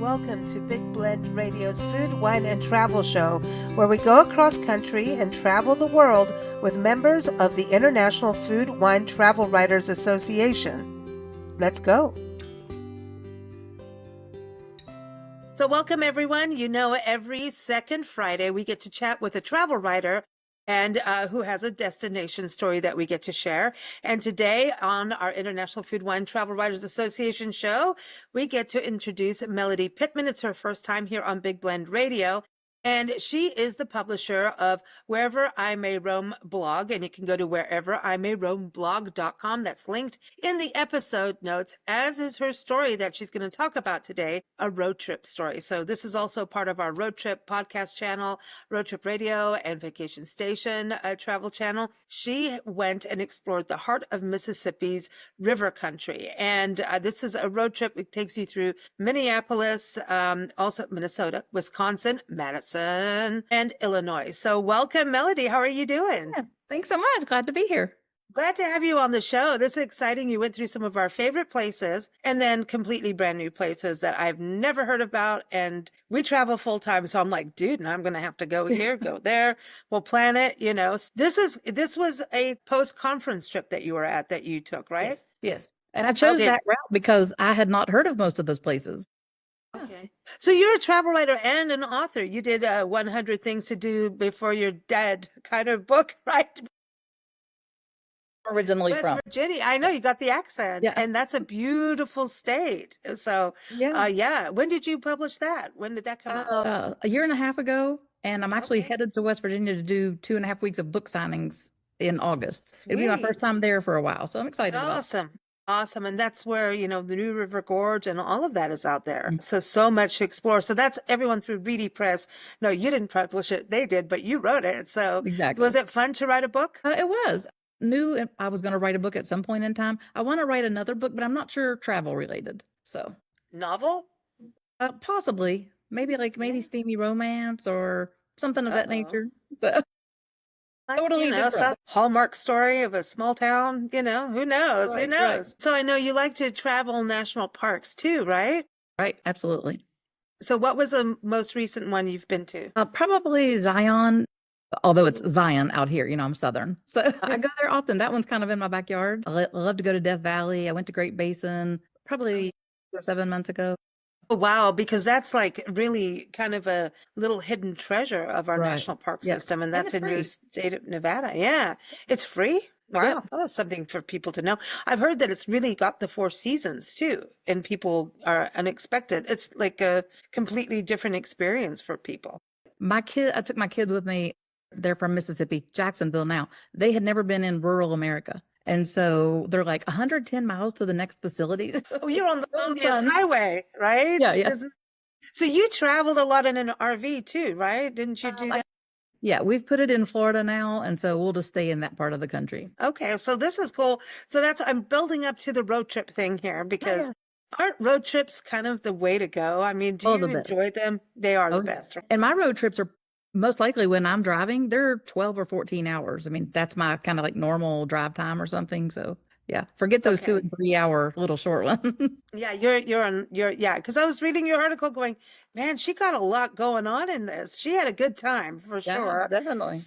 Welcome to Big Blend Radio's Food, Wine, and Travel Show, where we go across country and travel the world with members of the International Food, Wine, Travel Writers Association. Let's go. So welcome, everyone. You know, every second Friday, we get to chat with a travel writer and who has a destination story that we get to share. And today on our International Food, Wine, Travel Writers Association show, we get to introduce Melody Pittman. It's her first time here on Big Blend Radio. And she is the publisher of Wherever I May Roam blog. And you can go to whereverimay.roam.blog.com. That's linked in the episode notes, as is her story that she's going to talk about today, a road trip story. So this is also part of our road trip podcast channel, Road Trip Radio and Vacation Station travel channel. She went and explored the heart of Mississippi's river country. And this is a road trip. It takes you through Minneapolis, also Minnesota, Wisconsin, Madison, and Illinois. So welcome, Melody. How are you doing? Yeah, thanks so much. Glad to be here. Glad to have you on the show. This is exciting. You went through some of our favorite places and then completely brand new places that I've never heard about. And we travel full time. So I'm like, dude, I'm going to have to go here, go there. We'll plan it. You know, this was a post-conference trip that you were at that you took, right? Yes. And I chose that route because I had not heard of most of those places. Okay. So you're a travel writer and an author. You did 100 Things to Do Before You're Dead kind of book, right? Originally West from Virginia. I know you got the accent, and that's a beautiful state. So, yeah. When did you publish that? When did that come out? A year and a half ago, and I'm actually headed to West Virginia to do 2.5 weeks of book signings in August. It'll be my first time there for a while, so I'm excited about it. Awesome. And that's where, you know, the New River Gorge and all of that is out there. So much to explore. So that's everyone through Reedy Press. No, you didn't publish it. They did, but you wrote it. So was it fun to write a book? It was. Knew I was going to write a book at some point in time. I want to write another book, but I'm not sure travel related. So novel? Possibly. Maybe steamy romance or something of that nature. So totally different. Hallmark story of a small town, you know, who knows? Right, who knows? Right. So I know you like to travel national parks too, right? Right, absolutely. So what was the most recent one you've been to? Probably Zion, although it's Zion out here, you know, I'm Southern. So I go there often. That one's kind of in my backyard. I love to go to Death Valley. I went to Great Basin probably 7 months ago. Oh, wow, because that's like really kind of a little hidden treasure of our national park system, and that's in your state of Nevada. Yeah, it's free. Wow, well, that's something for people to know. I've heard that it's really got the 4 seasons too, and people are unexpected. It's like a completely different experience for people. I took my kids with me. They're from Mississippi, Jacksonville now. They had never been in rural America. And so they're like 110 miles to the next facilities. Oh, you're on the longest highway, right? Yeah. So you traveled a lot in an RV too, right? Didn't you do that? Yeah, we've put it in Florida now, and so we'll just stay in that part of the country. Okay, so this is cool. So I'm building up to the road trip thing here because aren't road trips kind of the way to go? I mean, do you enjoy them? They are the best. Right? And my road trips are most likely when I'm driving, they're 12 or 14 hours. I mean, that's my kind of like normal drive time or something. So yeah, forget those 2 and 3 hour little short ones. Yeah, because I was reading your article going, man, she got a lot going on in this. She had a good time for sure. Definitely.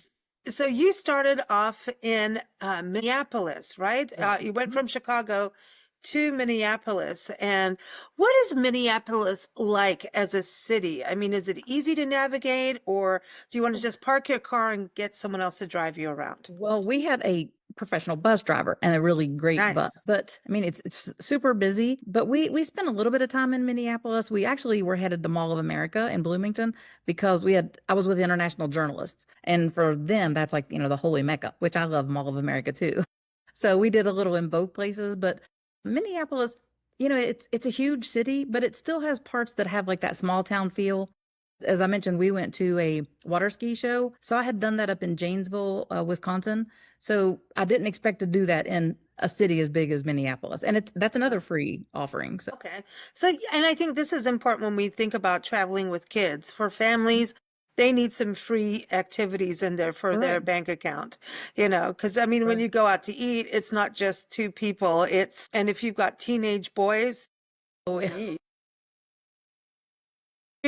So you started off in Minneapolis, right? You went from Chicago to Minneapolis. And what is Minneapolis like as a city? I mean, is it easy to navigate, or do you want to just park your car and get someone else to drive you around? Well, we had a professional bus driver and a really great bus. But I mean, it's super busy, but we spent a little bit of time in Minneapolis. We actually were headed to Mall of America in Bloomington because I was with international journalists. And for them, that's like, you know, the holy Mecca, which I love Mall of America too. So we did a little in both places, but Minneapolis, you know, it's a huge city, but it still has parts that have like that small town feel. As I mentioned, we went to a water ski show. So I had done that up in Janesville, Wisconsin. So I didn't expect to do that in a city as big as Minneapolis. And that's another free offering. So. Okay. So, and I think this is important when we think about traveling with kids. For families, they need some free activities in there for their bank account, you know, because I mean, when you go out to eat, it's not just 2 people. And if you've got teenage boys,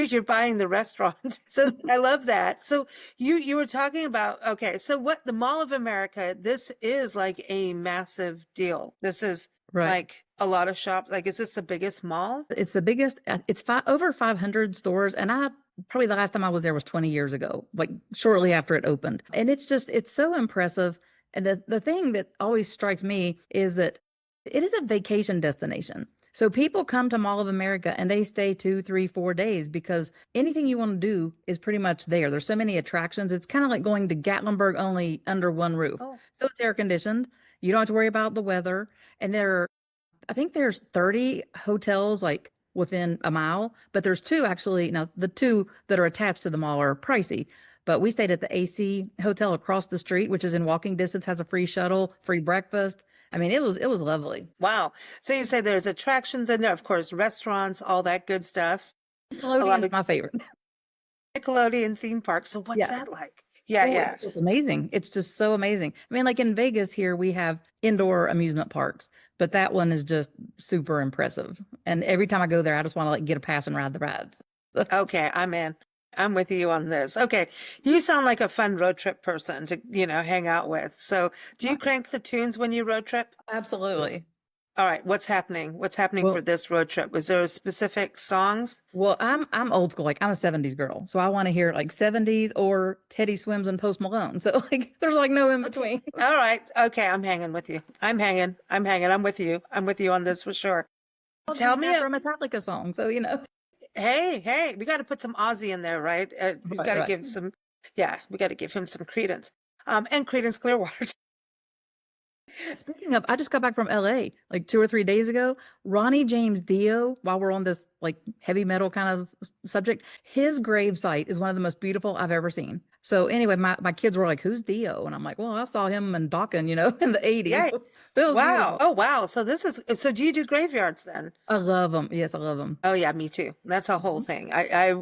you're buying the restaurant. So I love that. So you were talking about, okay, so what the Mall of America, this is like a massive deal. This is like a lot of shops. Like, is this the biggest mall? It's the biggest. It's over 500 stores, and I probably the last time I was there was 20 years ago, like shortly after it opened. And it's so impressive. And the thing that always strikes me is that it is a vacation destination. So people come to Mall of America and they stay 2, 3, 4 days because anything you want to do is pretty much there. There's so many attractions. It's kind of like going to Gatlinburg only under one roof. Oh. So it's air conditioned. You don't have to worry about the weather. And I think there's 30 hotels like within a mile, but there's two actually. Now, the two that are attached to the mall are pricey, but we stayed at the AC hotel across the street, which is in walking distance, has a free shuttle, free breakfast. I mean, it was lovely. Wow. So you say there's attractions in there, of course, restaurants, all that good stuff. Nickelodeon is my favorite. Nickelodeon theme park. So what's that like? Yeah. It's amazing. It's just so amazing. I mean, like in Vegas here, we have indoor amusement parks, but that one is just super impressive. And every time I go there, I just want to like get a pass and ride the rides. Okay, I'm in. I'm with you on this. Okay. You sound like a fun road trip person to, hang out with. So do you crank the tunes when you road trip? Absolutely. All right. What's happening? What's happening for this road trip? Was there specific songs? Well, I'm old school. Like I'm a 70s girl. So I want to hear like 70s or Teddy Swims and Post Malone. So like there's like no in between. All right. Okay. I'm hanging with you. I'm hanging. I'm with you. I'm with you on this for sure. Tell me a Metallica song. So, Hey, we got to put some Ozzy in there, right? We've got to give we got to give him some Credence. And Creedence Clearwater. Speaking of, I just got back from LA like 2 or 3 days ago. Ronnie James Dio, while we're on this like heavy metal kind of subject, his grave site is one of the most beautiful I've ever seen. So anyway, my kids were like, "Who's Dio?" And I'm like, "Well, I saw him in Dawkins, in the 80s." Yeah. So wow. Beautiful. Oh, wow. So do you do graveyards then? I love them. Yes, I love them. Oh yeah, me too. That's a whole thing.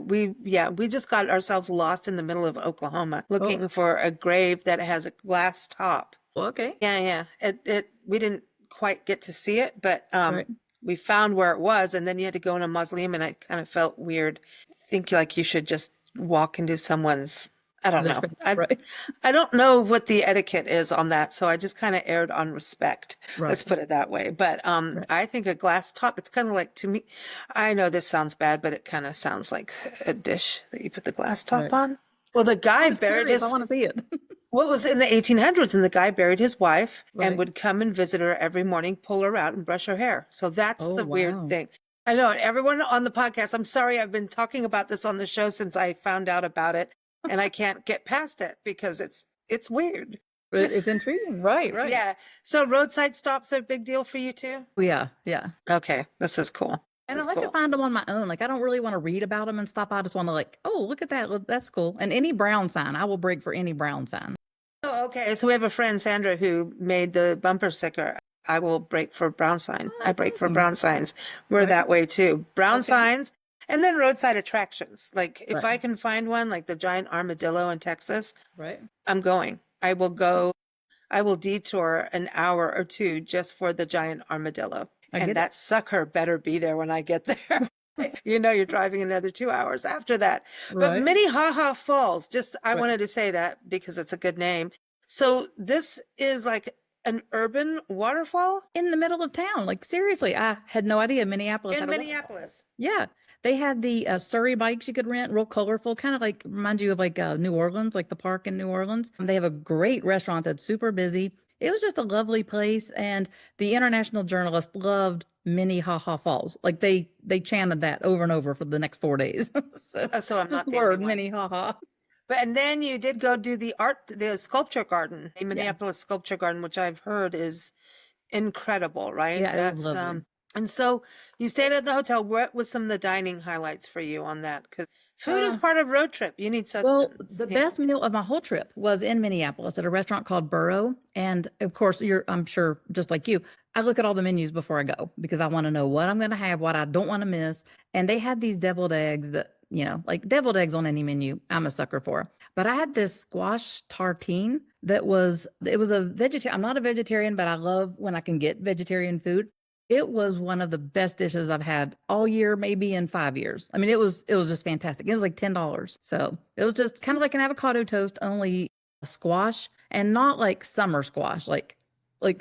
We just got ourselves lost in the middle of Oklahoma looking for a grave that has a glass top. Okay. Yeah. We didn't quite get to see it, but we found where it was, and then you had to go in a mausoleum, and I kind of felt weird. I think like you should just walk into someone's. I don't know. I don't know what the etiquette is on that, so I just kind of erred on respect. Let's put it that way. But I think a glass top, it's kind of like, to me, I know this sounds bad, but it kind of sounds like a dish that you put the glass top on. Well, the guy buried his. I want to see it. What was in the 1800s, and the guy buried his wife and would come and visit her every morning, pull her out and brush her hair. So that's the weird thing. I know. Everyone on the podcast, I'm sorry, I've been talking about this on the show since I found out about it, and I can't get past it because it's weird. It's intriguing. Right. Yeah. So roadside stops are a big deal for you too? Yeah. Okay. This is cool. And I like to find them on my own. Like, I don't really want to read about them and stop. I just want to like, oh, look at that. Look, that's cool. And any brown sign, I will break for any brown sign. Oh, okay. So we have a friend, Sandra, who made the bumper sticker. I will break for brown sign. I break for brown signs. We're that way too. Brown signs. And then roadside attractions. Like if I can find one, like the giant armadillo in Texas, I'm going. I will go. I will detour an hour or two just for the giant armadillo. And that sucker better be there when I get there. You're driving another 2 hours after that. But Minnehaha Falls, I wanted to say that because it's a good name. So this is like an urban waterfall? In the middle of town. Like, seriously, I had no idea Minneapolis had a Minneapolis. Yeah. They had the Surrey bikes you could rent, real colorful, kind of like remind you of like New Orleans, like the park in New Orleans. They have a great restaurant that's super busy. It was just a lovely place, and the international journalist loved Minnehaha Falls. Like they chanted that over and over for the next 4 days. So I'm not the word Minnehaha. And then you did go do the sculpture garden, the Minneapolis Sculpture Garden, which I've heard is incredible, right? Yeah, that's lovely. And so you stayed at the hotel. What was some of the dining highlights for you on that? Because food is part of road trip. You need sustenance. Well, the best meal of my whole trip was in Minneapolis at a restaurant called Burrow. And of course, I'm sure, just like you, I look at all the menus before I go because I want to know what I'm going to have, what I don't want to miss. And they had these deviled eggs that, like deviled eggs on any menu, I'm a sucker for. But I had this squash tartine it was a vegetarian. I'm not a vegetarian, but I love when I can get vegetarian food. It was one of the best dishes I've had all year, maybe in 5 years. I mean, it was just fantastic. It was like $10. So it was just kind of like an avocado toast, only squash and not like summer squash, like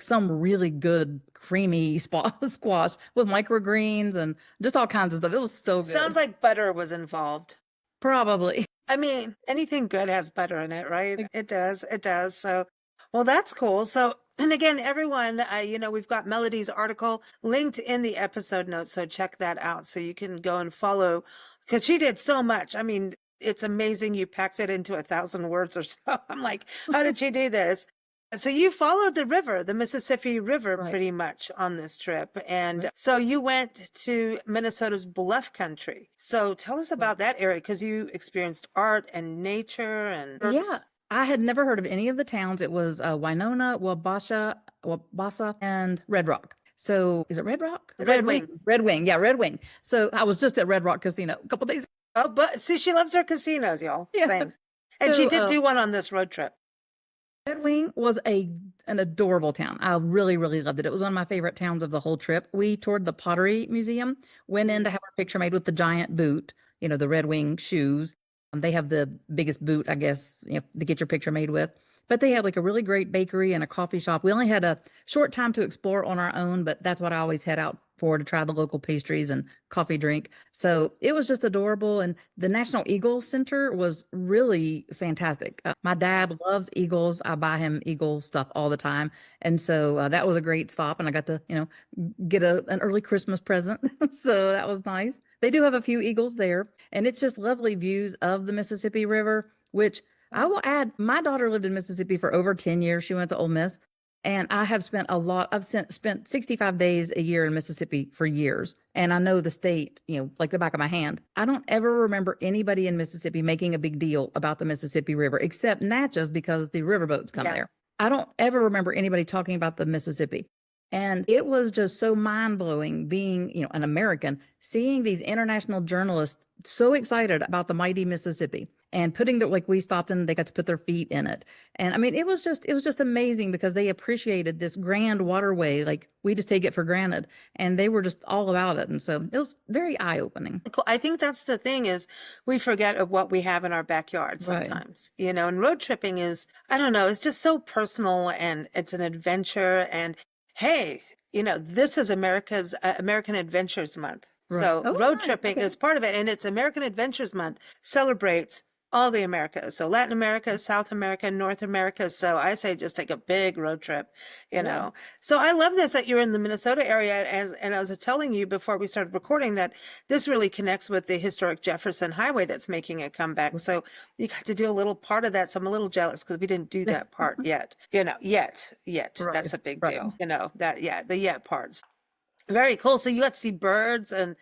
some really good creamy squash with microgreens and just all kinds of stuff. It was so good. Sounds like butter was involved. Probably. I mean, anything good has butter in it, right? It does. It does. So, well, that's cool. So, and again, everyone, we've got Melody's article linked in the episode notes. So check that out. So you can go and follow because she did so much. I mean, it's amazing. You packed it into 1,000 words or so. I'm like, how did she do this? So you followed the river, the Mississippi River, Right. pretty much on this trip. And so you went to Minnesota's Bluff Country. So tell us about that area because you experienced art and nature and Yeah. I had never heard of any of the towns. It was Winona, Wabasa, and Red Rock. So is it Red Rock? Red Wing. Red Wing. Yeah, Red Wing. So I was just at Red Rock Casino a couple days. Oh, but see, she loves her casinos, y'all. Yeah. Same. And So, she did do one on this road trip. Red Wing was an adorable town. I really, really loved it. It was one of my favorite towns of the whole trip. We toured the Pottery Museum, went in to have our picture made with the giant boot, the Red Wing shoes. They have the biggest boot, I guess, to get your picture made with. But they had like a really great bakery and a coffee shop. We only had a short time to explore on our own, but that's what I always head out for, to try the local pastries and coffee drink. So it was just adorable. And the National Eagle Center was really fantastic. My dad loves eagles. I buy him eagle stuff all the time. And so that was a great stop. And I got to, get an early Christmas present. So that was nice. They do have a few eagles there. And it's just lovely views of the Mississippi River, which I will add, my daughter lived in Mississippi for over 10 years. She went to Ole Miss. And I have spent I've spent 65 days a year in Mississippi for years. And I know the state, like the back of my hand. I don't ever remember anybody in Mississippi making a big deal about the Mississippi River, except Natchez because the riverboats come there. I don't ever remember anybody talking about the Mississippi. And it was just so mind-blowing being, an American, seeing these international journalists so excited about the mighty Mississippi and putting we stopped and they got to put their feet in it. And I mean, it was just amazing because they appreciated this grand waterway. Like we just take it for granted, and they were just all about it. And so it was very eye-opening. I think that's the thing is we forget of what we have in our backyard sometimes, and road tripping is, I don't know, it's just so personal and it's an adventure. And hey, this is American Adventures Month. Right. So road tripping is part of it. And it's American Adventures Month celebrates all the Americas. So Latin America, South America, North America. So I say just take a big road trip, know. So I love this that you're in the Minnesota area. And I was telling you before we started recording that this really connects with the historic Jefferson Highway that's making a comeback. So you got to do a little part of that. So I'm a little jealous because we didn't do that part yet. Yet. Right. That's a big deal. The yet parts. Very cool. So you got to see birds and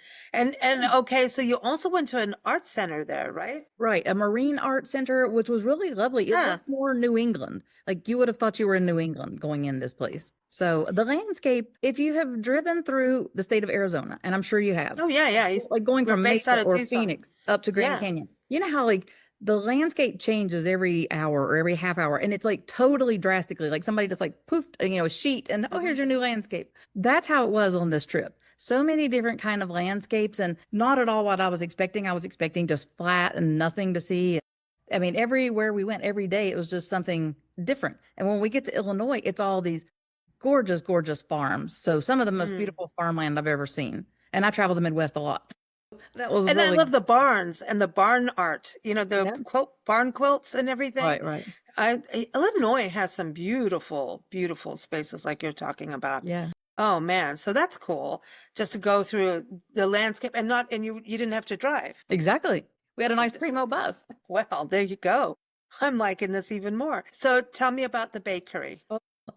okay. So you also went to an art center there, right? Right. A marine art center, which was really lovely. It looked more New England. Like you would have thought you were in New England going in this place. So the landscape, if you have driven through the state of Arizona, and I'm sure you have. Oh yeah. Like going from Mesa or Tucson. Phoenix up to Grand Canyon. You know how the landscape changes every hour or every half hour, and it's totally drastically, like somebody just poofed, a sheet and here's your new landscape. That's how it was on this trip. So many different kind of landscapes, and not at all what I was expecting. I was expecting just flat and nothing to see. I mean, everywhere we went every day, it was just something different. And when we get to Illinois, it's all these gorgeous, gorgeous farms. So some of the most beautiful farmland I've ever seen. And I travel the Midwest a lot. That was I love the barns and the barn art, barn quilts and everything. Right. Illinois has some beautiful, beautiful spaces like you're talking about. Yeah. Oh man. So that's cool. Just to go through the landscape and you didn't have to drive. Exactly. We had a nice primo bus. Well, there you go. I'm liking this even more. So tell me about the bakery.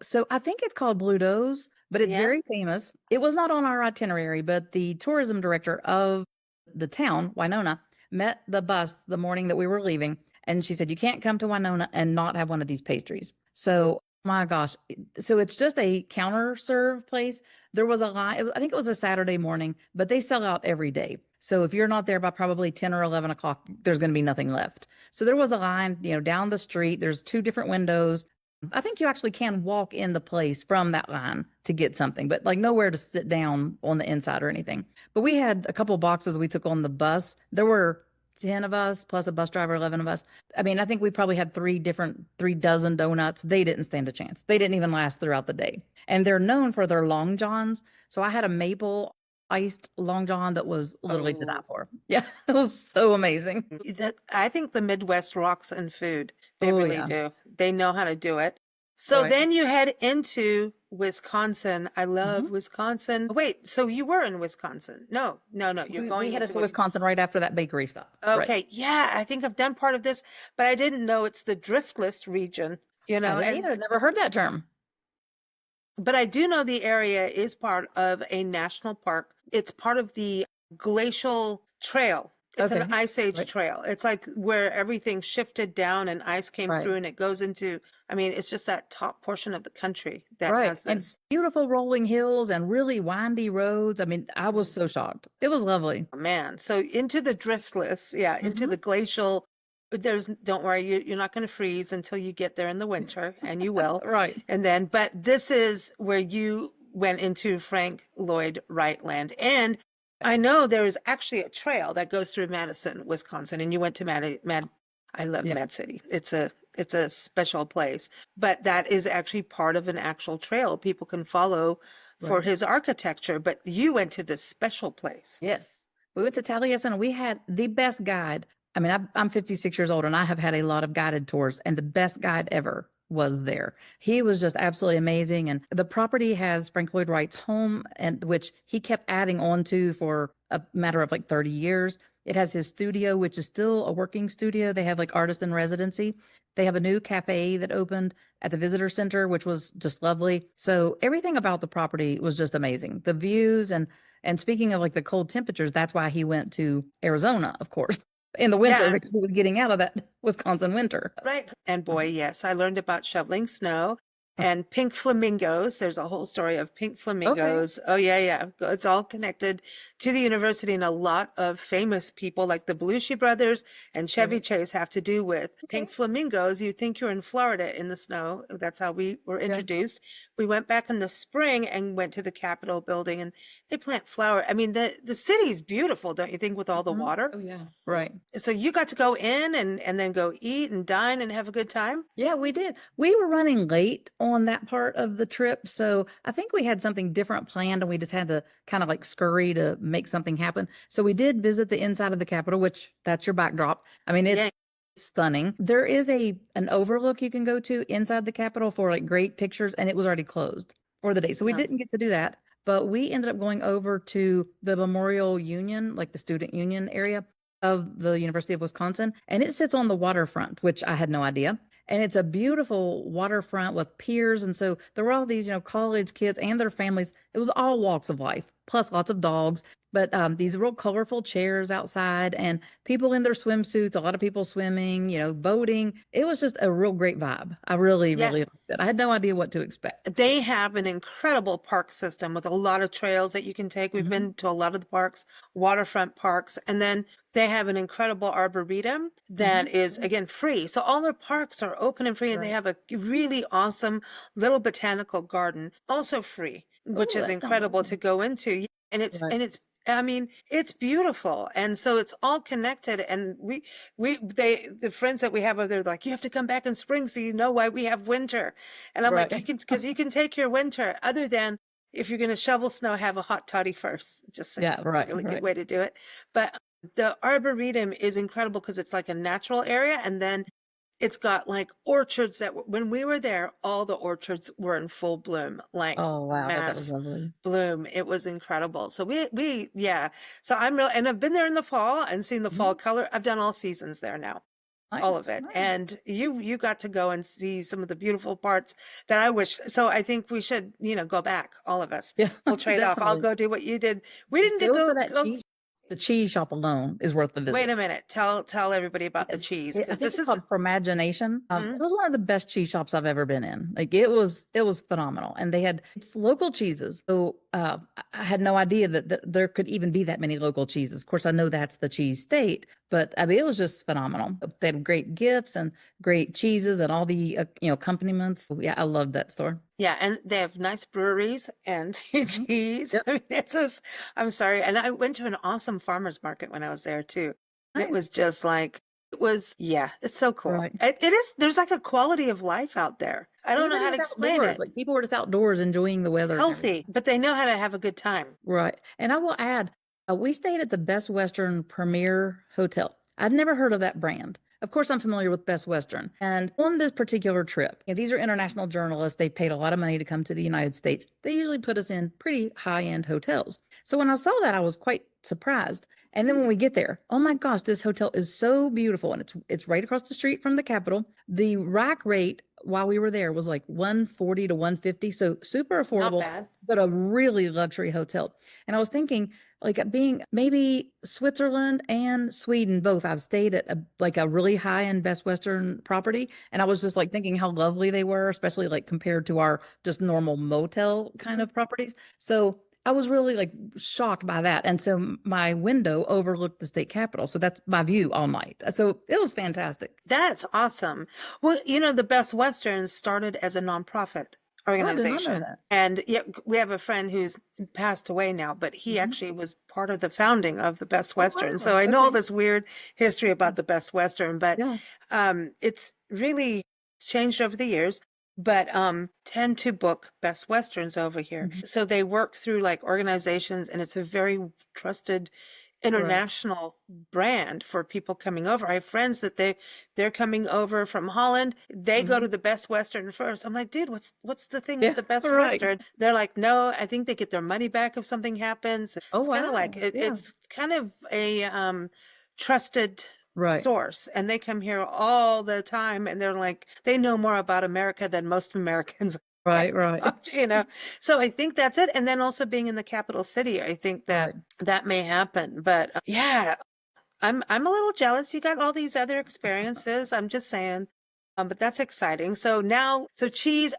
So I think it's called Bluto's, but it's very famous. It was not on our itinerary, but the tourism director of the town, Winona, met the bus the morning that we were leaving. And she said, you can't come to Winona and not have one of these pastries. So, my gosh. So it's just a counter serve place. There was a line. I think it was a Saturday morning, but they sell out every day. So if you're not there by probably 10 or 11 o'clock, there's going to be nothing left. So there was a line, down the street. There's two different windows. I think you actually can walk in the place from that line to get something, but like nowhere to sit down on the inside or anything. But we had a couple boxes we took on the bus. There were 10 of us plus a bus driver, 11 of us. I mean, I think we probably had 3 dozen donuts. They didn't stand a chance. They didn't even last throughout the day. And they're known for their long johns. So I had a maple iced long john that was literally to die for. Yeah, it was so amazing. That I think the Midwest rocks in food. They Oh, really yeah. do. They know how to do it. So Right. then you head into Wisconsin. I love Mhm. Wisconsin. Wait, so you were in Wisconsin? No, no, no. You're We going headed into to Wisconsin. Wisconsin right after that bakery stop. Right. Okay, yeah, I think I've done part of this, but I didn't know it's the driftless region, I didn't and either. Never heard that term. but I do know the area is part of a national park. It's part of the glacial trail. It's an Okay. ice age Right. trail. It's like where everything shifted down and ice came Right. through and it goes into, I mean, it's just that top portion of the country that Right. has And this. beautiful rolling hills and really windy roads. I mean, I was so shocked. It was lovely. Oh, man. So into the driftless, yeah, into Hmm. the glacial. Don't worry, you're not going to freeze until you get there in the winter, and you will. Right. And then, but this is where you went into Frank Lloyd Wright land. And I know there is actually a trail that goes through Madison, Wisconsin, and you went to I love Yeah. Mad City. It's a special place, but that is actually part of an actual trail people can follow for Right. his architecture. But you went to this special place. Yes. We went to Taliesin and we had the best guide. I mean, I'm 56 years old and I have had a lot of guided tours, and the best guide ever was there. He was just absolutely amazing. And the property has Frank Lloyd Wright's home, and which he kept adding on to for a matter of like 30 years. It has his studio, which is still a working studio. They have like artist in residency. They have a new cafe that opened at the visitor center, which was just lovely. So everything about the property was just amazing. The views and speaking of like the cold temperatures, that's why he went to Arizona, of course, in the winter Yeah, because he was getting out of that Wisconsin winter. right. And boy, Mhm. yes, I learned about shoveling snow and pink flamingos. There's a whole story of pink Okay. flamingos. Oh, yeah, yeah. It's all connected to the university, and a lot of famous people like the Belushi brothers and Chevy Right. Chase have to do with pink Okay. flamingos. You think you're in Florida in the snow. That's how we were Yeah. introduced. We went back in the spring and went to the Capitol building, and they plant flower. I mean, the city's beautiful, don't you think, with all the Mhm. water? Oh yeah. Right. So you got to go in and then go eat and dine and have a good time? Yeah, we did. We were running late on that part of the trip, so I think we had something different planned and we just had to kind of like scurry to make something happen. So we did visit the inside of the Capitol, which that's your backdrop. I mean, Yeah. it's stunning. There is an overlook you can go to inside the Capitol for like great pictures, and it was already closed for the day. So we Oh, didn't get to do that, but we ended up going over to the Memorial Union, like the student union area of the University of Wisconsin, and it sits on the waterfront, which I had no idea. And it's a beautiful waterfront with piers. And so there were all these, college kids and their families. It was all walks of life, plus lots of dogs, but these real colorful chairs outside and people in their swimsuits, a lot of people swimming, boating. It was just a real great vibe. I really, yeah. really liked it. I had no idea what to expect. They have an incredible park system with a lot of trails that you can take. We've Hmm. been to a lot of the parks, waterfront parks, and then they have an incredible arboretum that Hmm. is, again, free. So all their parks are open and free, and they Right. have a really awesome little botanical garden, also free, which Oh, is that sounds incredible to awesome. go into. Right. And it's I mean, it's beautiful. And so it's all connected. And the friends that we have over there, like, you have to come back in spring so you know why we have winter. And I'm like, Right. because you can take your winter, other than if you're going to shovel snow, have a hot toddy first. Just saying, Yeah. it's a Right. really good Right. way to do it. But the Arboretum is incredible because it's like a natural area. And then it's got like orchards when we were there, all the orchards were in full bloom, like Oh, wow. I bet that was mass lovely. bloom. It was incredible. So yeah. So and I've been there in the fall and seen the fall Mhm. color. I've done all seasons there now, all of Nice. it. Nice. And you got to go and see some of the beautiful parts that I wish. So I think we should, go back, all of us. Yeah. We'll trade off. I'll Definitely. go do what you did. We didn't do Go for go that go. cheese. The cheese shop alone is worth the Wait visit. a minute. Tell everybody about the Yes. cheese, I because think this it's is. called Imagination. It Mhm. was one of the best cheese shops I've ever been in. Like it was phenomenal, and they had it's local cheeses. So I had no idea that there could even be that many local cheeses. Of course, I know that's the cheese state, But I mean, it was just phenomenal. They had great gifts and great cheeses and all the accompaniments. Yeah, I loved that store. Yeah, and they have nice breweries and cheese. Yep. I mean, I'm sorry. And I went to an awesome farmer's market when I was there too. And it Nice. was just like, yeah, it's so cool. Right. It is, there's like a quality of life out there. I don't know how to Everybody was explain outdoors. it. Like people were just outdoors enjoying the weather and Healthy, everything. but they know how to have a good time. Right. And I will add, we stayed at the Best Western Premier Hotel. I'd never heard of that brand. Of course, I'm familiar with Best Western. And on this particular trip, these are international journalists. They paid a lot of money to come to the United States. They usually put us in pretty high-end hotels. So when I saw that, I was quite surprised. And then when we get there, oh my gosh, this hotel is so beautiful. And it's right across the street from the Capitol. The rack rate while we were there was like 140 to 150. So super Not affordable, bad. but a really luxury hotel. And I was thinking, like being maybe Switzerland and Sweden both. I've stayed at a really high end Best Western property, and I was just like thinking how lovely they were, especially like compared to our just normal motel kind of properties. So I was really like shocked by that. And so my window overlooked the state capitol. So that's my view all night. So it was fantastic. That's awesome. Well, the Best Westerns started as a nonprofit Oh, I did not know organization. that. And yeah, we have a friend who's passed away now, but he actually was part of the founding of the Best Oh, Western. wow. So I know all Okay. this weird history about the Best Western, but Yeah. it's really changed over the years. But tend to book Best Westerns over here. Mhm. So they work through like organizations, and it's a very trusted Right. international brand for people coming over. I have friends that they're coming over from Holland. They go to Mhm. the Best Western first. I'm like, dude, what's the thing with Yeah. the Best Right. Western? They're like, no, I think they get their money back if something happens. Oh, It's kind of like wow. Yeah. it's kind of a trusted Right. source, and they come here all the time, and they're like, they know more about America than most Americans. Right. Right. So I think that's it. And then also being in the capital city, I think that Right. that may happen. But yeah, I'm a little jealous. You got all these other experiences. I'm just saying. But that's exciting. So now, so cheese,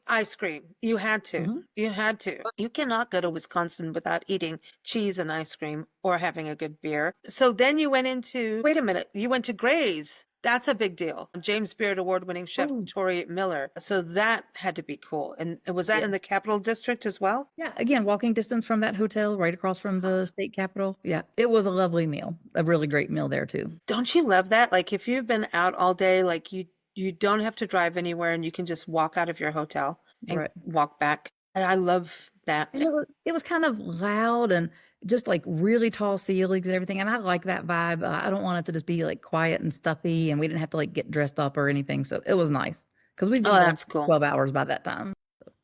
ice cream. You had to. Mhm. You had to. You cannot go to Wisconsin without eating cheese and ice cream or having a good beer. So then you went into, wait a minute, you went to Gray's. That's a big deal. James Beard award-winning chef Oh, Tori Miller. So that had to be cool. And was that yeah. in the Capital District as well? Yeah, again, walking distance from that hotel, right across from the state capitol. Yeah, it was a lovely meal, a really great meal there too. Don't you love that? Like if you've been out all day, like you don't have to drive anywhere, and you can just walk out of your hotel and Right. walk back. I love that. And it was kind of loud and just like really tall ceilings and everything. And I like that vibe. I don't want it to just be like quiet and stuffy, and we didn't have to like get dressed up or anything. So it was nice because we've Oh, been going that's for cool. 12 hours by that time.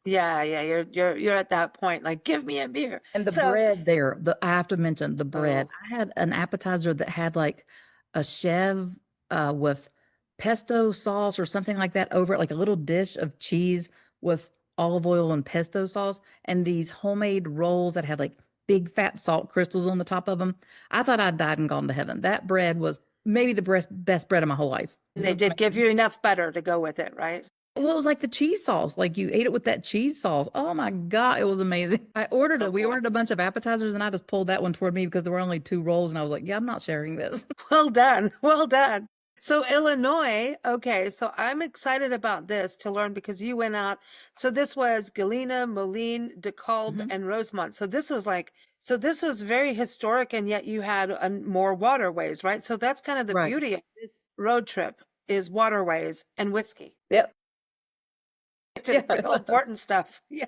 Yeah, yeah, you're at that point, like, give me a beer. And the So, bread there, I have to mention the bread. oh, I had an appetizer that had like a chev with pesto sauce or something like that over it, like a little dish of cheese with olive oil and pesto sauce, and these homemade rolls that had like big fat salt crystals on the top of them. I thought I'd died and gone to heaven. That bread was maybe the best bread of my whole life. they did give you enough butter to go with it, right? Well, it was like the cheese sauce. Like you ate it with that cheese sauce. Oh my God, it was amazing. We Oh, ordered a bunch of appetizers and I just pulled that one toward me because there were only two rolls and I was like, yeah, I'm not sharing this. well done. Well done. So Illinois, okay, so I'm excited about this to learn because you went out. So this was Galena, Moline, DeKalb, Mhm. and Rosemont. So this was very historic, and yet you had more waterways, right? So that's kind of the Right. beauty of this road trip is waterways and whiskey. Yep. It's Yeah. real important stuff. Yeah.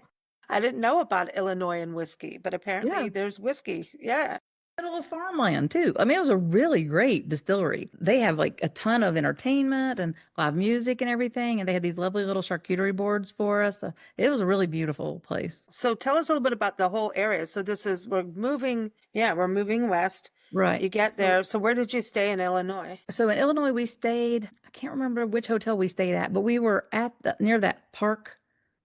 I didn't know about Illinois and whiskey, but apparently Yeah. there's whiskey. Yeah. Middle of farmland too. I mean, it was a really great distillery. They have like a ton of entertainment and live music and everything. And they had these lovely little charcuterie boards for us. It was a really beautiful place. So tell us a little bit about the whole area. So we're moving west. Right. You get So, there. So where did you stay in Illinois? so in Illinois, we stayed, I can't remember which hotel we stayed at, but we were at near that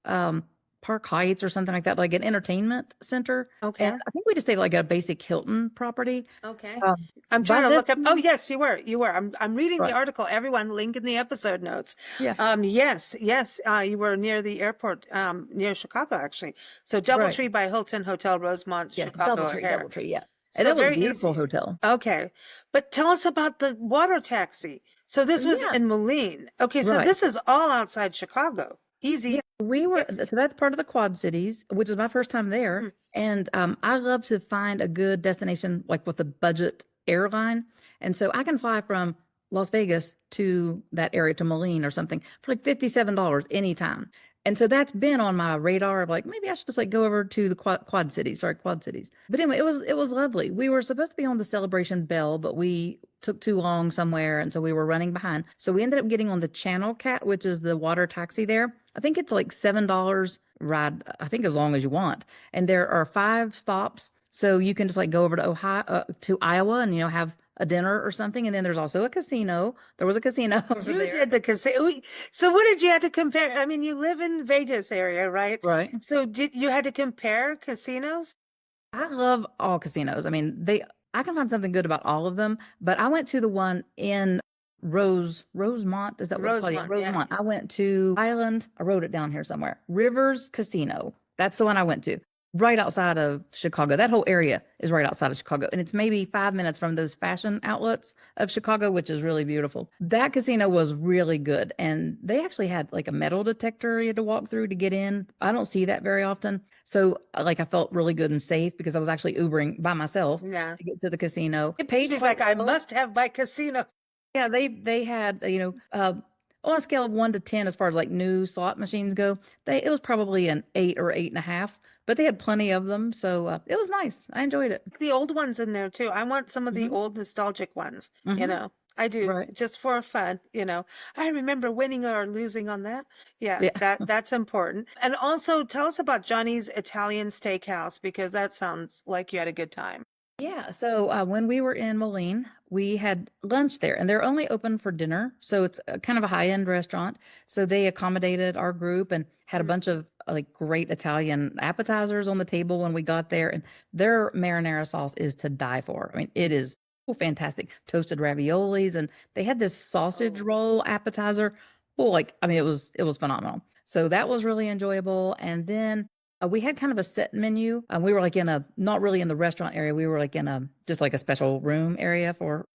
um, Park Heights or something like that, like an entertainment center. And Okay. I think we just stayed like a basic Hilton property. Okay. Um, I'm by trying to this look up. Oh, time, yes, you were. You were. I'm reading the right. article. Everyone, link in the episode notes. Yeah. Yes, yes. You were near the airport, near Chicago, actually. So Right. DoubleTree by Hilton Hotel, Rosemont, Yeah. Chicago O'Hare. Doubletree. Yeah. And So that was a very beautiful easy. hotel. Okay. But tell us about the water taxi. So this was Yeah. in Moline. Okay, so Right. this is all outside Chicago. Yeah, Easy. we were, Yes. so that's part of the Quad Cities, which is my first time there. Mhm. And I love to find a good destination like with a budget airline. And so I can fly from Las Vegas to that area to Moline or something for like $57 anytime. And so that's been on my radar of like maybe I should just like go over to the Quad Cities, sorry, Quad Cities. But anyway, it was lovely. We were supposed to be on the Celebration Bell, but we took too long somewhere, and so we were running behind. So we ended up getting on the Channel Cat, which is the water taxi there. I think it's like $7 ride, I think as long as you want. And there are 5 stops. So you can just like go over to Ohio, to Iowa and, have a dinner or something. And then there's also a casino. There was a casino over You there. did the casino. So what did you have to compare? I mean, you live in Vegas area, right? Right. So did you had to compare casinos? I love all casinos. I mean, I can find something good about all of them, but I went to the one in Rosemont. Is that what it's called? Yeah, Rosemont, yeah. Rosemont. I went to Island. I wrote it down here somewhere. Rivers Casino. That's the one I went to. Right outside of Chicago. That whole area is right outside of Chicago. And it's maybe 5 minutes from those fashion outlets of Chicago, which is really beautiful. That casino was really good. And they actually had like a metal detector you had to walk through to get in. I don't see that very often. So like I felt really good and safe because I was actually Ubering by myself Yeah. to get to the casino. It paid She's quite like, I well. must have my casino. Yeah, they had, on a scale of 1 to 10, as far as like new slot machines go, it was probably an 8 or 8.5, but they had plenty of them. So it was nice. I enjoyed it. The old ones in there too. I want some of the Hmm. old nostalgic ones, Hmm. I do, Right. just for fun. I remember winning or losing on that. Yeah, Yeah. that's important. And also tell us about Johnny's Italian Steakhouse because that sounds like you had a good time. Yeah. So when we were in Moline, we had lunch there, and they're only open for dinner. So it's kind of a high-end restaurant. So they accommodated our group and had a Mm. bunch of like great Italian appetizers on the table when we got there. And their marinara sauce is to die for. I mean, it is fantastic. Toasted raviolis, and they had this sausage Oh. roll appetizer. Oh, like I mean, it was phenomenal. So that was really enjoyable. And then we had kind of a set menu. We were like not really in the restaurant area. We were like in just like a special room area for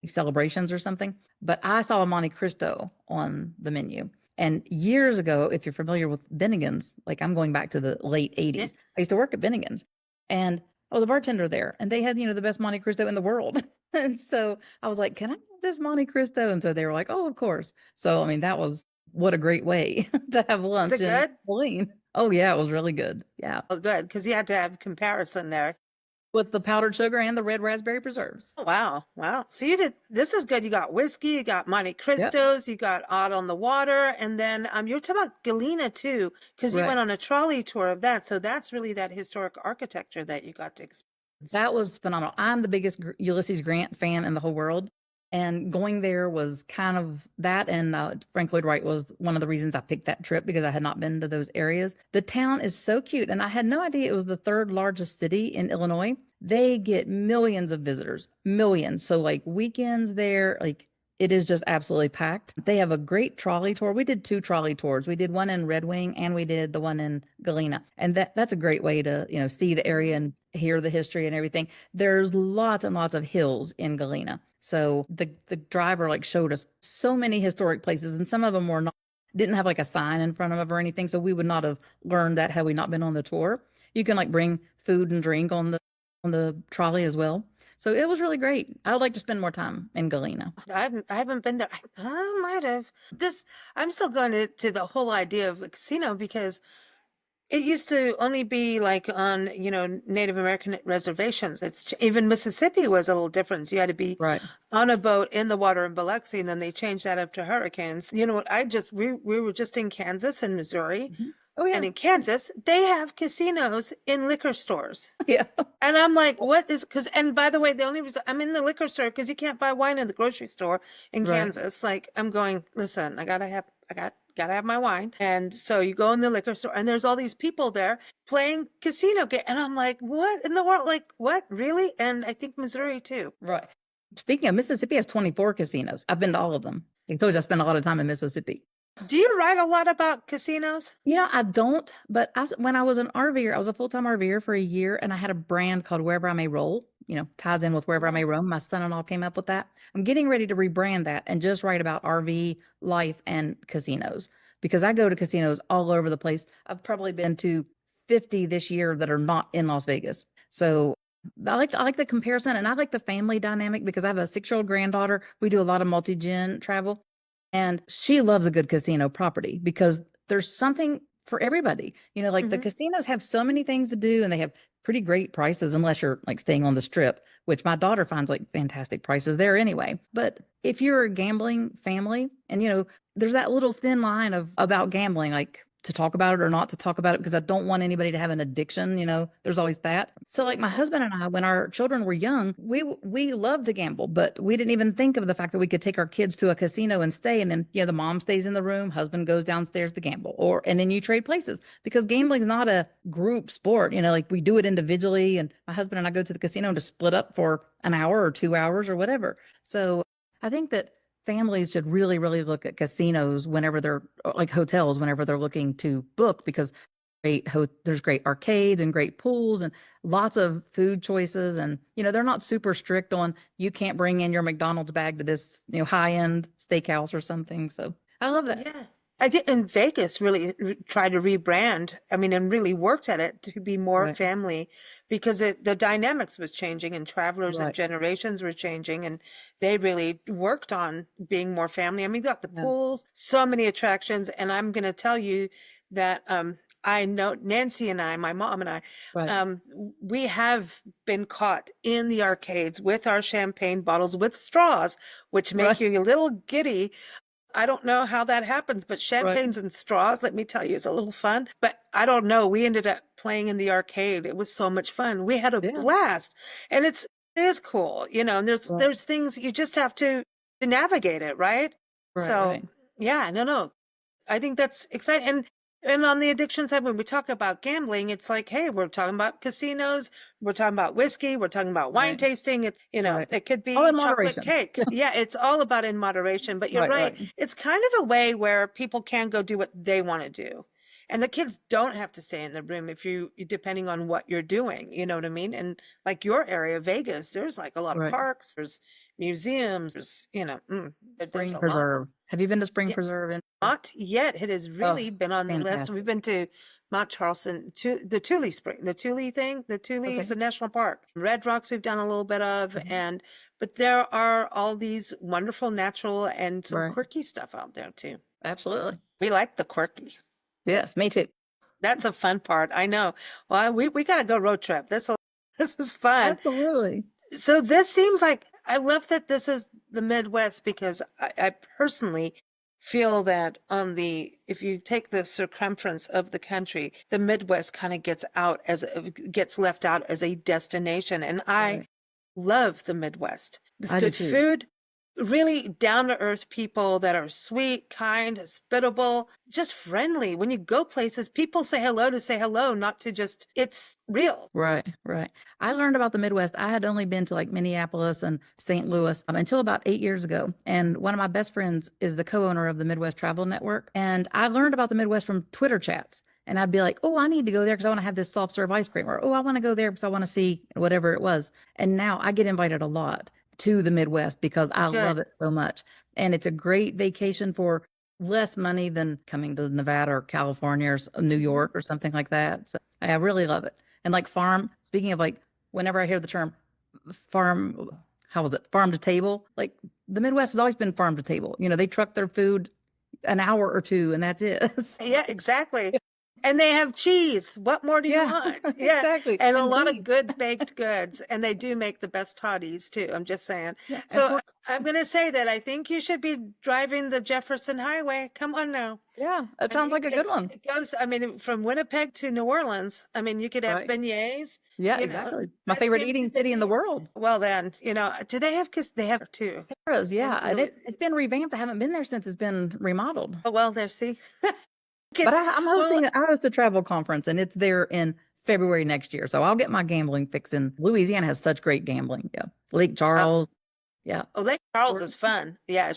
celebrations or something. But I saw a Monte Cristo on the menu. And years ago, if you're familiar with Bennigan's, like I'm going back to the late Yeah. 80s, I used to work at Bennigan's and I was a bartender there and they had, the best Monte Cristo in the world. And so I was like, can I have this Monte Cristo? And so they were like, oh, of course. So, I mean, that was what a great way to have Is lunch it in good? Moline. Oh yeah, it was really good. Yeah. Oh, good, because you had to have comparison there. With the powdered sugar and the red raspberry preserves. Oh, wow. Wow. So this is good. You got whiskey, you got Monte Yep. Cristos, you got Out on the Water, and then you're talking about Galena too, because you Right. went on a trolley tour of that. So that's really that historic architecture that you got to experience. That was phenomenal. I'm the biggest Ulysses Grant fan in the whole world. And going there was kind of that. And Frank Lloyd Wright was one of the reasons I picked that trip because I had not been to those areas. The town is so cute. And I had no idea it was the third largest city in Illinois. They get millions of visitors, millions. So, like weekends there, like it is just absolutely packed. They have a great trolley tour. We did 2 trolley tours. We did one in Red Wing and we did the one in Galena. And that's a great way to, see the area and hear the history and everything. There's lots and lots of hills in Galena. So the driver like showed us so many historic places and some of them didn't have like a sign in front of them or anything. So we would not have learned that had we not been on the tour. You can like bring food and drink on the trolley as well. So it was really great. I would like to spend more time in Galena. I haven't been there. I might have. I'm still going to the whole idea of a casino because it used to only be like on, Native American reservations. Even Mississippi was a little different. You had to be Right. on a boat in the water in Biloxi, and then they changed that up to hurricanes. You know what? We were just in Kansas and Missouri, Mhm. Oh yeah. and in Kansas, they have casinos in liquor stores. Yeah. And I'm like, what is, and by the way, the only reason I'm in the liquor store because you can't buy wine in the grocery store in Right. Kansas. Like, I'm going, listen, gotta have my wine. And so you go in the liquor store and there's all these people there playing casino game. And I'm like, what in the world? Like, what? Really? And I think Missouri too. Right. Speaking of, Mississippi has 24 casinos. I've been to all of them. I told you I spent a lot of time in Mississippi. Do you write a lot about casinos? I don't, but when I was an RVer, I was a full-time RVer for a year and I had a brand called Wherever I May Roll ties in with wherever I may roam. My son-in-law came up with that. I'm getting ready to rebrand that and just write about RV life and casinos because I go to casinos all over the place. I've probably been to 50 this year that are not in Las Vegas. So I like the comparison, and I like the family dynamic because I have a 6-year-old granddaughter. We do a lot of multi-gen travel, and she loves a good casino property because there's something for everybody. Like the casinos have so many things to do and they have pretty great prices unless you're like staying on the strip, which my daughter finds like fantastic prices there anyway. But if you're a gambling family and there's that little thin line of about gambling, like to talk about it or not to talk about it because I don't want anybody to have an addiction, there's always that. So like my husband and I, when our children were young, we loved to gamble, but we didn't even think of the fact that we could take our kids to a casino and stay, and then the mom stays in the room, husband goes downstairs to gamble, and then you trade places because gambling is not a group sport. Like we do it individually, and my husband and I go to the casino and just split up for an hour or 2 hours or whatever. So I think that families should really, really look at casinos whenever they're like hotels, whenever they're looking to book, because there's great arcades and great pools and lots of food choices. And, they're not super strict on you can't bring in your McDonald's bag to this, high-end steakhouse or something. So I love that. Yeah. I did in Vegas really try to rebrand. I mean, and really worked at it to be more family because the dynamics was changing and travelers and generations were changing, and they really worked on being more family. I mean, you got the pools, so many attractions, and I'm going to tell you that I know Nancy and I, my mom and I, we have been caught in the arcades with our champagne bottles with straws, which make you a little giddy. I don't know how that happens, but champagnes and straws, let me tell you, is a little fun. But I don't know. We ended up playing in the arcade. It was so much fun. We had a blast, and it is cool, and there's things you just have to navigate it, right? So yeah, no. I think that's exciting. And on the addiction side, when we talk about gambling, it's like, hey, we're talking about casinos, we're talking about whiskey, we're talking about wine tasting. It's, it could be chocolate cake. Yeah, it's all about in moderation. But you're right. It's kind of a way where people can go do what they want to do. And the kids don't have to stay in the room depending on what you're doing. You know what I mean? And like your area, Vegas, there's like a lot of parks, there's museums, there's, Spring Preserve. Have you been to Spring Preserve? Not yet. It has really been on the list. We've been to Mount Charleston, to the Tule Spring, the Tule thing. The Tule is a national park. Red Rocks we've done a little bit of, but there are all these wonderful natural and some quirky stuff out there too. Absolutely. We like the quirky. Yes, me too. That's a fun part. I know. Well, we got to go road trip. This is fun. Absolutely. So this seems like, I love that this is the Midwest because I personally feel that if you take the circumference of the country, the Midwest kind of gets left out as a destination. And I love the Midwest. It's good food, really down to earth people that are sweet, kind, hospitable, just friendly. When you go places, people say hello, not to just, it's real. Right. I learned about the Midwest. I had only been to like Minneapolis and St. Louis until about 8 years ago. And one of my best friends is the co-owner of the Midwest Travel Network. And I learned about the Midwest from Twitter chats. And I'd be like, oh, I need to go there because I want to have this soft serve ice cream. Or, oh, I want to go there because I want to see whatever it was. And now I get invited a lot to the Midwest because I love it so much. And it's a great vacation for less money than coming to Nevada or California or New York or something like that. So I really love it. And like speaking of like, whenever I hear the term farm to table, like the Midwest has always been farm to table. They truck their food an hour or two and that's it. Yeah, exactly. And they have cheese. What more do you want? Yeah, exactly. And a lot of good baked goods. And they do make the best toddies too. I'm just saying. Yeah. So I'm going to say that I think you should be driving the Jefferson Highway. Come on now. Yeah, that sounds like a good one. It goes, from Winnipeg to New Orleans. You could have beignets. Yeah, exactly. My favorite eating city in the world. Well, then, do they have, because they have two. Yeah, and it's been revamped. I haven't been there since it's been remodeled. Oh, well, there, see. But I host a travel conference and it's there in February next year. So I'll get my gambling fix in. Louisiana has such great gambling. Yeah. Lake Charles. Oh, Lake Charles is fun. Yeah.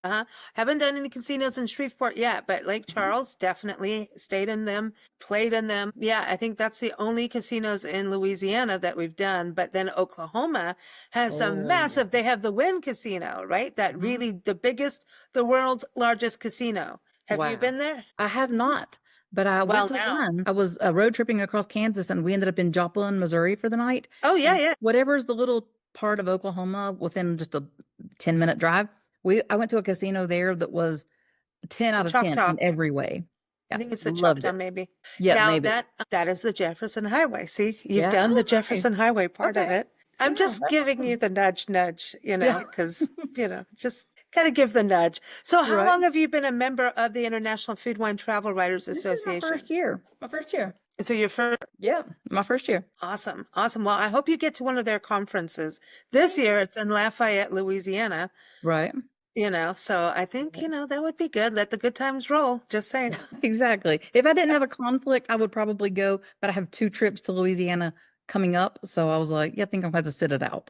Haven't done any casinos in Shreveport yet, but Lake Charles definitely stayed in them, played in them. Yeah, I think that's the only casinos in Louisiana that we've done. But then Oklahoma has some massive, they have the Wynn Casino, right? That really the biggest, the world's largest casino. Have you been there? I have not, but I went to one. I was road tripping across Kansas and we ended up in Joplin, Missouri for the night. Oh, yeah, yeah. Whatever's the little part of Oklahoma within just a 10-minute drive. I went to a casino there that was 10 out of 10 in every way. I think it's the Choctaw, maybe. Yeah, now, maybe. that is the Jefferson Highway. See, you've done the Jefferson Highway part of it. I'm just giving you the nudge, because, just kind of give the nudge. So how long have you been a member of the International Food, Wine, Travel Writers Association? This is my first year. My first year. So your first? Yeah, my first year. Awesome. Awesome. Well, I hope you get to one of their conferences. This year it's in Lafayette, Louisiana. Right. So I think, that would be good. Let the good times roll. Just saying. Exactly. If I didn't have a conflict, I would probably go, but I have 2 trips to Louisiana coming up. So I was like, I think I'm going to sit it out.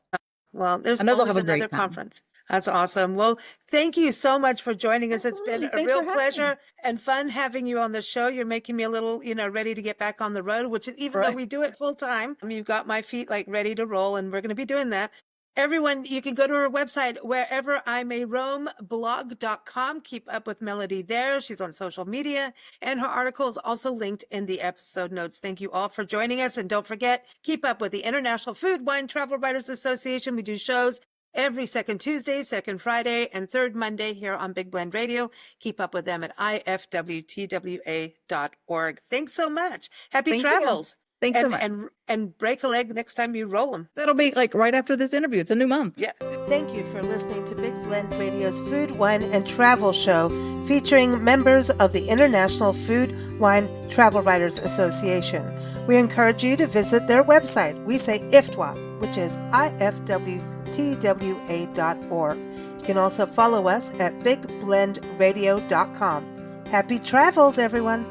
Well, there's always another conference. That's awesome. Well, thank you so much for joining us. Absolutely. It's been a real pleasure and fun having you on the show. You're making me a little, ready to get back on the road, which is even though we do it full time, you've got my feet like ready to roll, and we're going to be doing that. Everyone, you can go to her website, whereverImayroamblog.com. Keep up with Melody there. She's on social media, and her article is also linked in the episode notes. Thank you all for joining us. And don't forget, keep up with the International Food, Wine, Travel Writers Association. We do shows every second Tuesday, second Friday, and third Monday here on Big Blend Radio. Keep up with them at IFWTWA.org. Thanks so much. Happy travels. Thanks so much. And break a leg next time you roll them. That'll be like right after this interview. It's a new month. Yeah. Thank you for listening to Big Blend Radio's Food, Wine, and Travel Show, featuring members of the International Food, Wine, Travel Writers Association. We encourage you to visit their website. We say IFWTWA, which is IFWTWA.org. You can also follow us at bigblendradio.com. Happy travels, everyone.